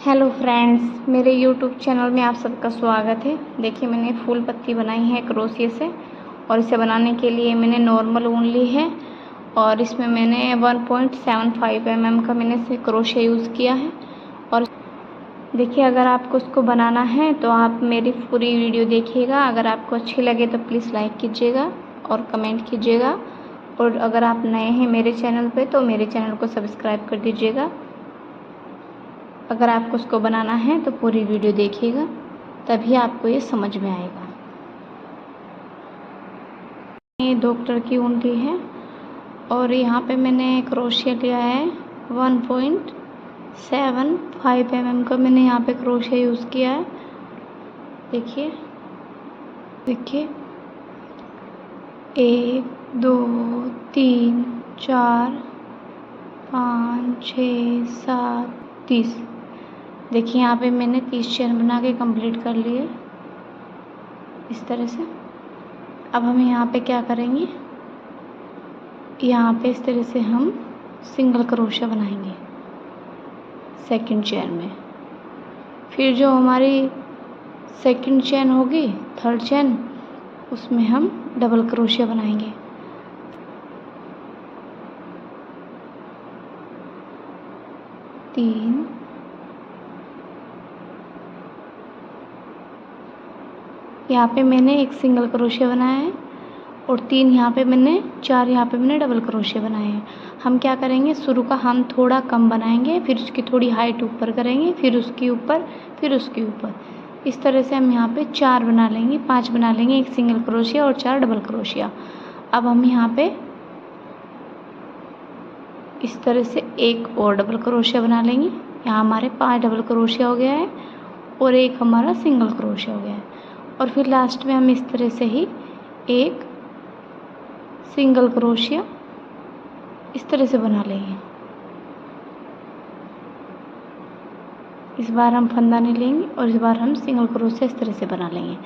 Hello friends, मेरे YouTube channel में आप सबका स्वागत है। देखिए, मैंने फूल पत्ती बनाई है क्रोशिया से, और इसे बनाने के लिए मैंने नॉर्मल ऊन ली है और इसमें मैंने 1.75 mm का मैंने से क्रोशिया यूज़ किया है। और देखिए, अगर आपको इसको बनाना है तो आप मेरी पूरी वीडियो देखिएगा। अगर आपको अच्छी लगे तो प्लीज़ लाइक कीजिएगा और कमेंट कीजिएगा, और अगर आप नए हैं मेरे चैनल पे तो मेरे चैनल को सब्सक्राइब कर दीजिएगा। अगर आपको उसको बनाना है तो पूरी वीडियो देखिएगा, तभी आपको ये समझ में आएगा। ये डॉक्टर की ऊन ली है और यहाँ पे मैंने क्रोशिया लिया है 1.75 mm का मैंने यहाँ पे क्रोशिया यूज़ किया है। देखिए देखिए, 1 2 3 4 5 6 7 30। देखिए, यहाँ पे मैंने 30 चेन बना के कंप्लीट कर लिए इस तरह से। अब हम यहाँ पे क्या करेंगे, यहाँ पे इस तरह से हम सिंगल क्रोशिया बनाएंगे सेकंड चेन में। फिर जो हमारी सेकंड चेन होगी, थर्ड चेन, उसमें हम डबल क्रोशिया बनाएंगे। तीन, यहाँ पे मैंने एक सिंगल क्रोशिया बनाया है और 3 यहाँ पे मैंने 4 यहाँ पे मैंने डबल क्रोशिया बनाए हैं। हम क्या करेंगे, शुरू का हम थोड़ा कम बनाएंगे, फिर उसकी थोड़ी हाइट ऊपर करेंगे, फिर उसके ऊपर, फिर उसके ऊपर। इस तरह से हम यहाँ पे 4 बना लेंगे, 5 बना लेंगे, एक सिंगल क्रोशिया और 4 डबल क्रोशिया। अब हम यहाँ पे इस तरह से एक और डबल क्रोशिया बना लेंगे। यहाँ हमारे 5 डबल क्रोशिया हो गया है और एक हमारा सिंगल क्रोशिया हो गया है। और फिर लास्ट में हम इस तरह से ही एक सिंगल क्रोशिया इस तरह से बना लेंगे। इस बार हम फंदा नहीं लेंगे और इस बार हम सिंगल क्रोशिया इस तरह से बना लेंगे।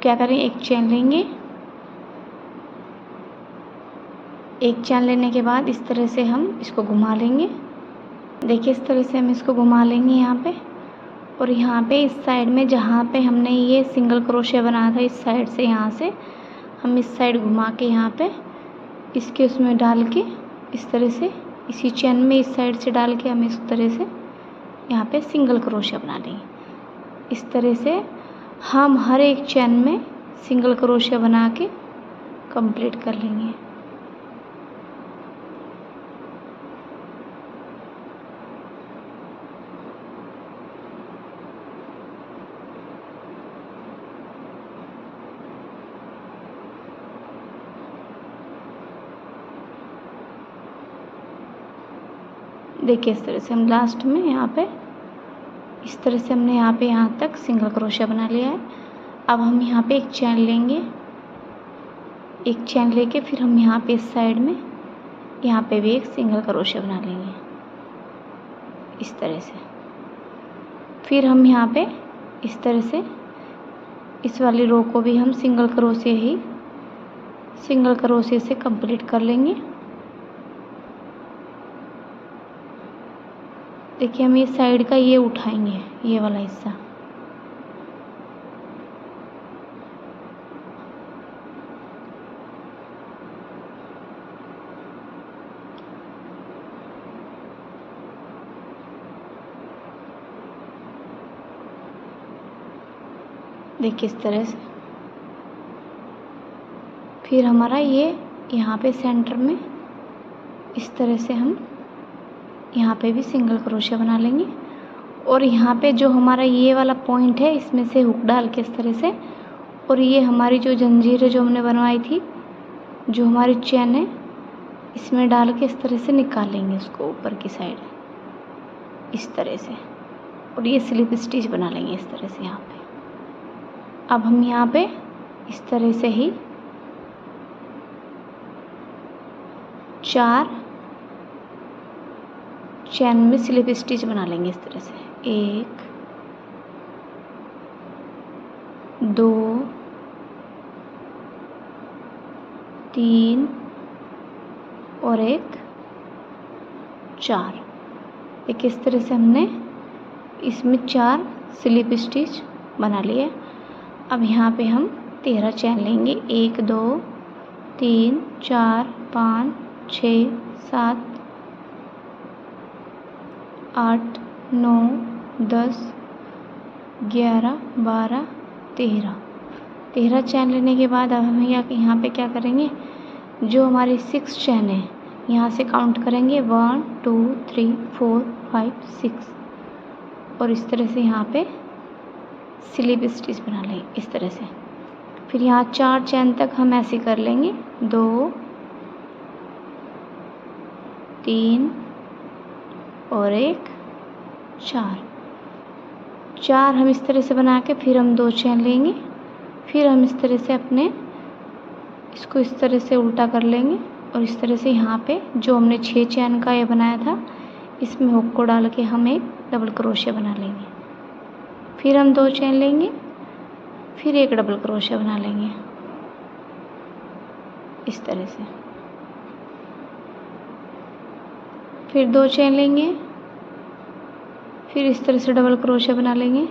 क्या करेंगे, एक चेन लेंगे, एक चेन लेने के बाद इस तरह से हम इसको घुमा लेंगे। देखिए, इस तरह से हम इसको घुमा लेंगे यहाँ पे। और यहाँ पे इस साइड में जहाँ पे हमने ये सिंगल क्रोशिया बनाया था, इस साइड से यहाँ से हम इस साइड घुमा के यहाँ पे इसके उसमें डाल के इस तरह से इसी चेन में इस साइड से डाल के हम इस तरह से यहाँ पे सिंगल क्रोशिया बना लेंगे। इस तरह से हम हर एक चेन में सिंगल क्रोशिया बना के कंप्लीट कर लेंगे। देखिए, इस तरह से हम लास्ट में यहाँ पे इस तरह से हमने यहाँ तक सिंगल क्रोशिया बना लिया है। अब हम यहाँ पे एक चेन लेंगे, एक चेन लेके फिर हम यहाँ पे इस साइड में यहाँ पे भी एक सिंगल क्रोशिया बना लेंगे इस तरह से। फिर हम यहाँ पे इस तरह से इस वाली रो को भी हम सिंगल क्रोशिया से कंप्लीट कर लेंगे। देखिए, हम ये साइड का ये उठाएंगे, ये वाला हिस्सा। देखिए, इस तरह से। फिर हमारा ये यहाँ पे सेंटर में इस तरह से हम यहाँ पे भी सिंगल क्रोशिया बना लेंगे। और यहाँ पे जो हमारा ये वाला पॉइंट है, इसमें से हुक डाल के इस तरह से, और ये हमारी जो जंजीर है जो हमने बनवाई थी, जो हमारी चेन है, इसमें डाल के इस तरह से निकाल लेंगे उसको ऊपर की साइड इस तरह से। और ये स्लिप स्टिच बना लेंगे इस तरह से यहाँ पे। अब हम यहाँ पे इस तरह से ही 4 चेन में स्लिप स्टिच बना लेंगे इस तरह से। 1 2 3 और एक 4। देखिए, इस तरह से हमने इसमें 4 स्लिप स्टिच बना लिए। अब यहाँ पे हम 13 चैन लेंगे। 1 2 3 4 5 6 7 8 9 10 11 12 13 चैन लेने के बाद अब हम यहाँ पे क्या करेंगे, जो हमारी 6 चैन है यहाँ से काउंट करेंगे 1 2 3 4 5 6 और इस तरह से यहाँ पे स्लिप स्टिच बना लेंगे इस तरह से। फिर यहाँ 4 चैन तक हम ऐसे कर लेंगे। 2 3 और 1 4 हम इस तरह से बना के फिर हम 2 चैन लेंगे। फिर हम इस तरह से इसको इस तरह से उल्टा कर लेंगे और इस तरह से यहाँ पे जो हमने 6 चैन का ये बनाया था इसमें हुक को डाल के हम एक डबल क्रोशिया बना लेंगे। फिर हम 2 चैन लेंगे, फिर एक डबल क्रोशिया बना लेंगे इस तरह से। फिर 2 चैन लेंगे, फिर इस तरह से डबल क्रोशिया बना लेंगे।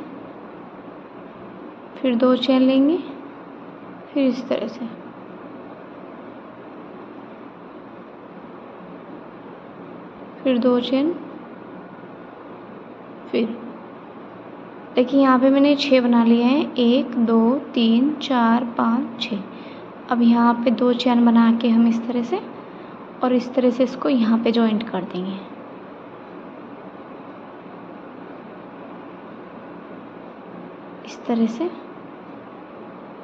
फिर 2 चैन लेंगे, फिर इस तरह से। फिर 2 चैन, फिर देखिए यहाँ पे मैंने 6 बना लिए हैं। 1 2 3 4 5 6। अब यहाँ पे 2 चैन बना के हम इस तरह से और इस तरह से इसको यहाँ पे जॉइंट कर देंगे इस तरह से।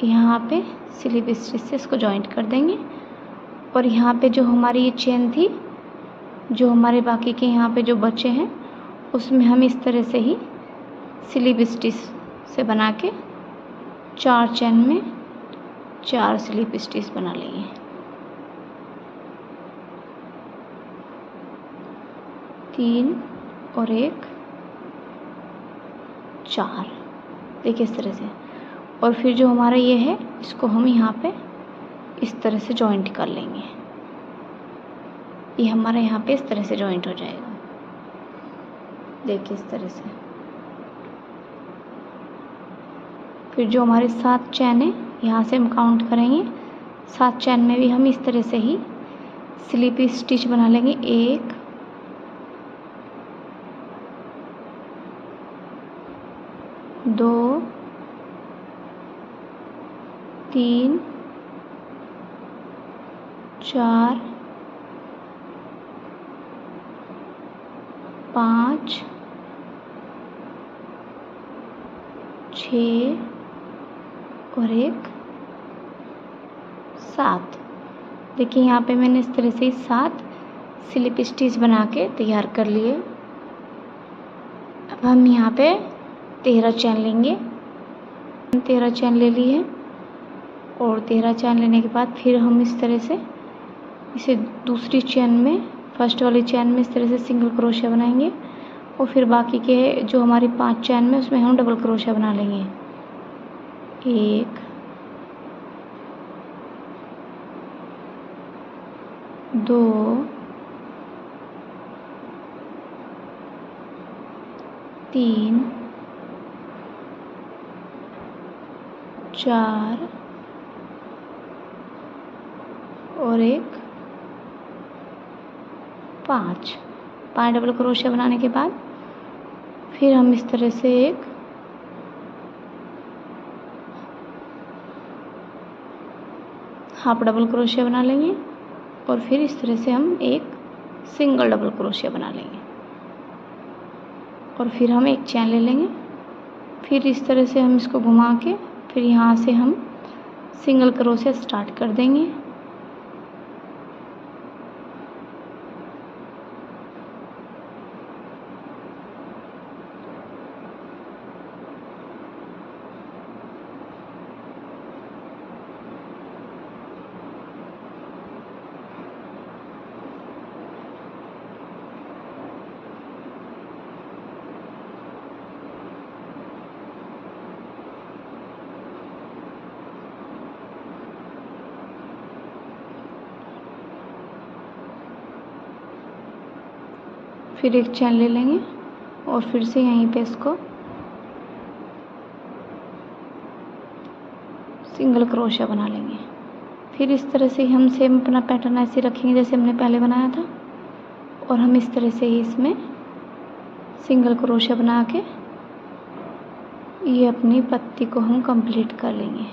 यहाँ पे स्लिप स्टिच से इसको जॉइंट कर देंगे और यहाँ पे जो हमारी ये चेन थी, जो हमारे बाकी के यहाँ पे जो बचे हैं उसमें हम इस तरह से ही स्लिप स्टिच से बना के 4 चैन में 4 स्लिप स्टिच बना लेंगे। 3 और 1 4, देखिए इस तरह से। और फिर जो हमारा ये है इसको हम यहाँ पे इस तरह से जॉइंट कर लेंगे। ये हमारा यहाँ पे इस तरह से जॉइंट हो जाएगा, देखिए इस तरह से। फिर जो हमारे 7 चैन है यहाँ से हम काउंट करेंगे। 7 चैन में भी हम इस तरह से ही स्लिप स्टिच बना लेंगे। 1 2 3 4 5 6 और 1 7। देखिए यहाँ पे मैंने इस तरह से 7 स्लिप स्टिच बना के तैयार कर लिए। अब हम यहाँ पे 13 चैन लेंगे। 13 चैन ले ली है और 13 चैन लेने के बाद फिर हम इस तरह से इसे दूसरी चैन में, फर्स्ट वाली चैन में इस तरह से सिंगल क्रोशिया बनाएंगे और फिर बाकी के जो हमारी 5 चैन में उसमें हम डबल क्रोशिया बना लेंगे। 1 2 3 4 और 1 5 डबल क्रोशिया बनाने के बाद फिर हम इस तरह से एक हाफ डबल क्रोशिया बना लेंगे और फिर इस तरह से हम एक सिंगल डबल क्रोशिया बना लेंगे और फिर हम एक चैन ले लेंगे। फिर इस तरह से हम इसको घुमा के फिर यहाँ से हम सिंगल क्रोशिया स्टार्ट कर देंगे। फिर एक चैन ले लेंगे और फिर से यहीं पे इसको सिंगल क्रोशिया बना लेंगे। फिर इस तरह से हम सेम अपना पैटर्न ऐसे रखेंगे जैसे हमने पहले बनाया था, और हम इस तरह से ही इसमें सिंगल क्रोशिया बना के ये अपनी पत्ती को हम कंप्लीट कर लेंगे।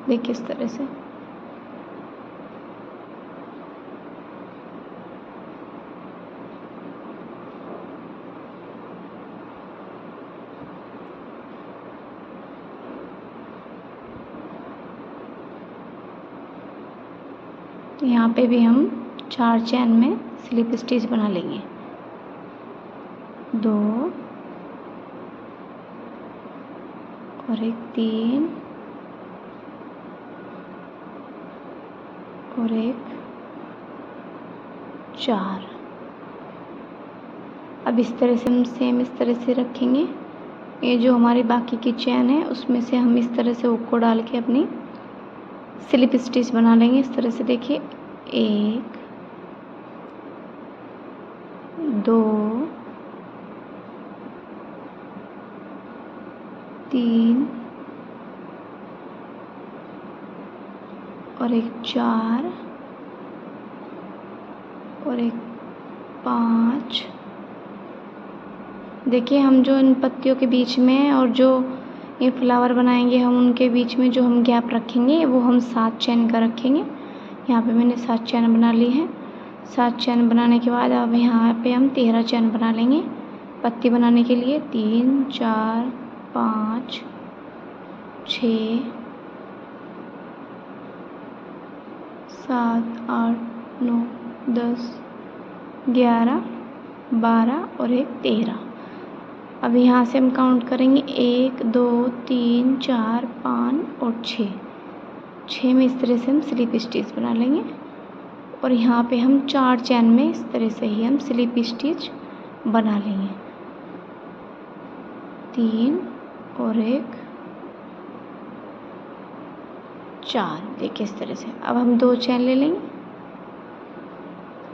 देखिए इस तरह से यहाँ पे भी हम 4 चैन में स्लिप स्टिच बना लेंगे। 2 और एक 3 और एक 4। अब इस तरह से हम सेम इस तरह से रखेंगे। ये जो हमारी बाकी की चैन है उसमें से हम इस तरह से हुक को डाल के अपनी स्लिप स्टिच बना लेंगे। इस तरह से देखिए 1 2 3 और एक 4 और एक 5। देखिए हम जो इन पत्तियों के बीच में और जो ये फ्लावर बनाएंगे हम उनके बीच में जो हम गैप रखेंगे वो हम 7 चैन का रखेंगे। यहाँ पे मैंने 7 चैन बना ली है। 7 चैन बनाने के बाद अब यहाँ पे हम 13 चैन बना लेंगे पत्ती बनाने के लिए। 3 4 5 6 7 8 9 10 11 12 और एक 13। अब यहाँ से हम काउंट करेंगे 1 2 3 4 5 और 6 में इस तरह से हम स्लिप स्टिच बना लेंगे। और यहाँ पे हम 4 चैन में इस तरह से ही हम स्लिप स्टिच बना लेंगे। 3 और एक 4। देखिए इस तरह से। अब हम 2 चैन ले लेंगे।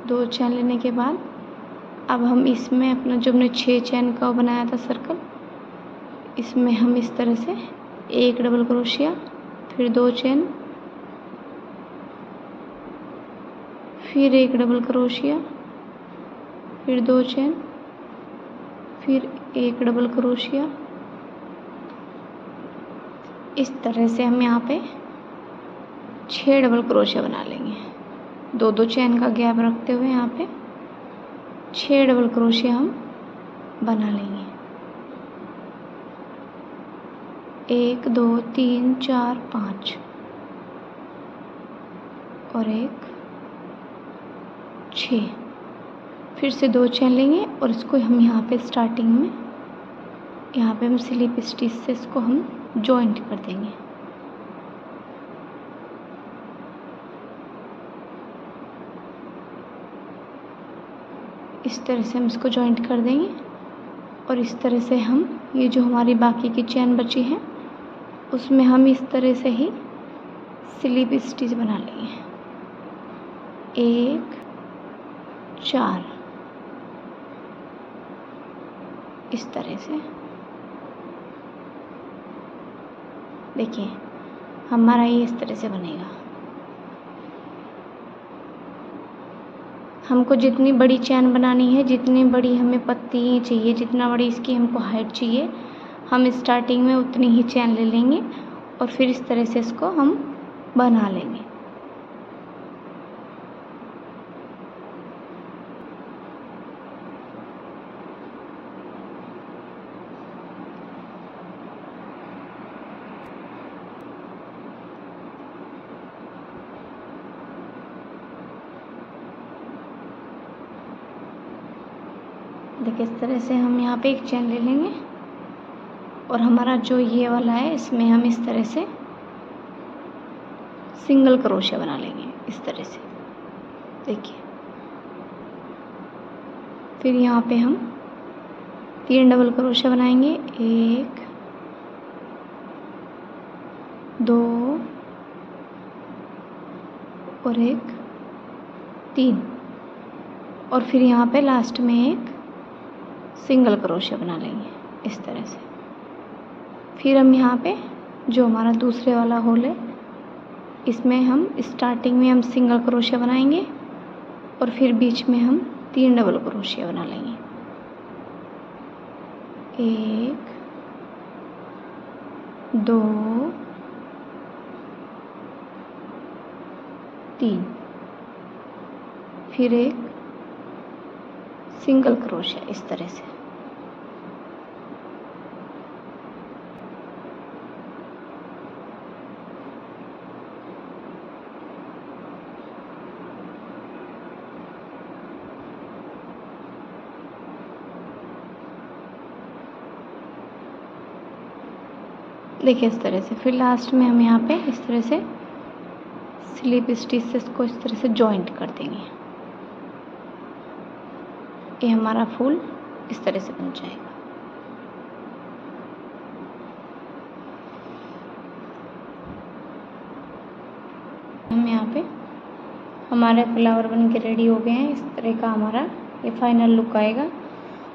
2 चैन लेने के बाद अब हम इसमें अपना जो हमने 6 चैन का बनाया था सर्कल, इसमें हम इस तरह से एक डबल क्रोशिया, फिर 2 चैन, फिर एक डबल क्रोशिया, फिर 2 चैन, फिर एक डबल क्रोशिया। इस तरह से हम यहाँ पे 6 डबल क्रोशिया बना लेंगे। 2 चैन का गैप रखते हुए यहाँ पे 6 डबल क्रोशिया हम बना लेंगे। 1 2 3 4 5 और एक 6। फिर से 2 चैन लेंगे और इसको हम यहाँ पे स्टार्टिंग में यहाँ पे हम स्लिप स्टिच से इसको हम जॉइंट कर देंगे। इस तरह से हम इसको जॉइंट कर देंगे और इस तरह से हम ये जो हमारी बाकी की चैन बची है उसमें हम इस तरह से ही स्लिप स्टिच बना लेंगे। 1 4 इस तरह से। देखिए हमारा ये इस तरह से बनेगा। हमको जितनी बड़ी चैन बनानी है, जितनी बड़ी हमें पत्ती चाहिए, जितना बड़ी इसकी हमको हाइट चाहिए, हम स्टार्टिंग में उतनी ही चैन ले लेंगे और फिर इस तरह से इसको हम बना लेंगे। देखिए इस तरह से हम यहाँ पे एक चैन ले लेंगे और हमारा जो ये वाला है इसमें हम इस तरह से सिंगल क्रोशिया बना लेंगे इस तरह से। देखिए, फिर यहाँ पे हम 3 डबल क्रोशिया बनाएंगे, 1 2 और 1 3, और फिर यहाँ पे लास्ट में एक सिंगल क्रोशिया बना लेंगे इस तरह से। फिर हम यहाँ पे जो हमारा दूसरे वाला होल है, इसमें हम स्टार्टिंग में हम सिंगल क्रोशिया बनाएंगे और फिर बीच में हम 3 डबल क्रोशिया बना लेंगे, 1 2 3, फिर एक सिंगल क्रोशिया इस तरह से। देखिए इस तरह से। फिर लास्ट में हम यहाँ पे इस तरह से स्लिप स्टिचेस को इस तरह से जॉइंट कर देंगे। ये हमारा फूल इस तरह से बन जाएगा। हम यहाँ पे हमारे फ्लावर बन के रेडी हो गए हैं। इस तरह का हमारा ये फाइनल लुक आएगा।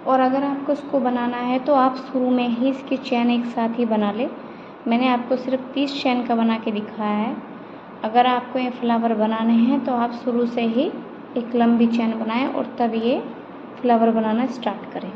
और अगर आपको इसको बनाना है तो आप शुरू में ही इसकी चैन एक साथ ही बना ले। मैंने आपको सिर्फ 30 चैन का बना के दिखाया है। अगर आपको ये फ्लावर बनाने हैं तो आप शुरू से ही एक लंबी चैन बनाएं और तब ये फ्लावर बनाना स्टार्ट करें।